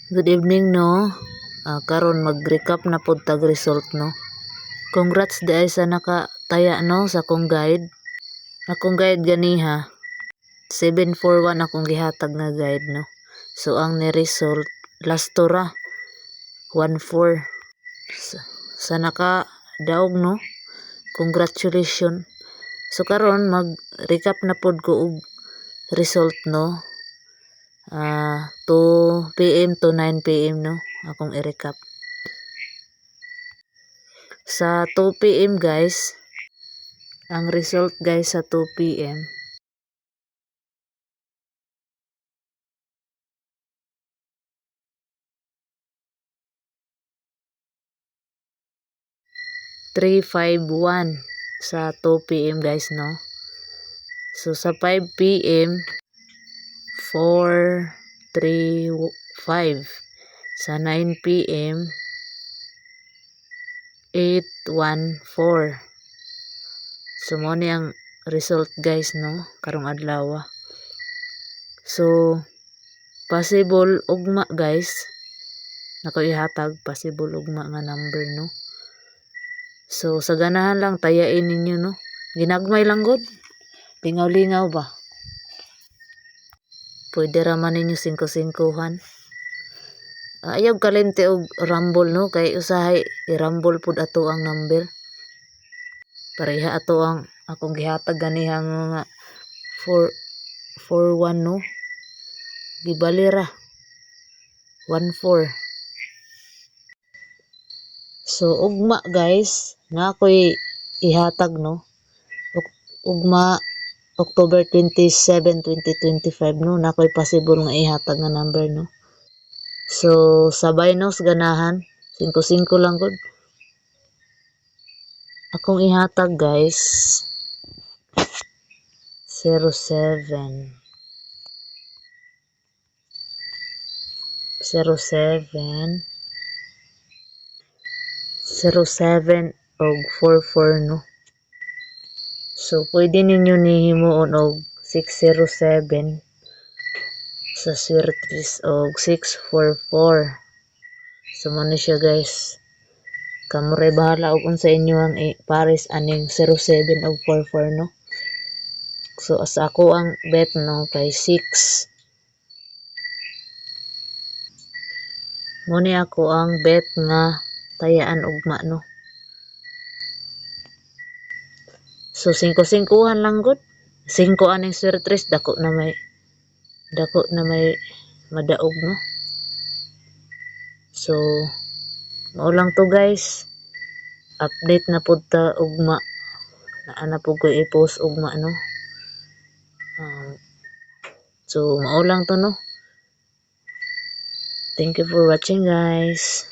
Good evening no. Karon mag-recap na pod tag result no. Congrats di ay sa nakataya no sa akong guide. Akong guide ganiha 741 akong gihatag nga guide no. So ang ni result last ra 14 sa nakadaog no. Congratulations. So karon mag-recap na pod ko og result no. 2 PM to 9 PM no akong i-recap. Sa 2 PM guys, ang result guys sa 2 PM 351 sa 2 PM guys no. So sa 5 PM 435, sa 9 PM 814. So mo ni ang result guys no karong adlaw. So possible ugma guys nako ihatag possible ugma nga number no. So sa ganahan lang tayain ninyo no. Ginagmay lang gud. Lingaw-lingaw ba? Pwede raman ninyo 5-5han. Ayaw kalente og rumble no kay usahay i-rumble pud ato ang number. Pareha ato ang akong gihatag ganihang nga 441 no. Gibalira 14. So ugma guys nga ako'y ihatag no. Ugma October 27, 2025 no nako'y possible nga ihatag nga number no. So sabay no sa ganahan 5-5 lang gud. Akong ihatag guys 07 og 44 no. So pwede ninyo nihimuon og 607 sa Swertres og 644. So mo ni siya guys. Kamuray bahala og unsa inyo ang pares aning 07 og 44 no. So as ako ang bet no kay 6. Mo ni ako ang bet nga tayaan ugma no. So 5-5han lang gud. 5 aning Swertres dako na may madaog no. So mao lang to guys. Update na pud ta ugma. Naa po ko i-post ugma no. So mao lang to no. Thank you for watching guys.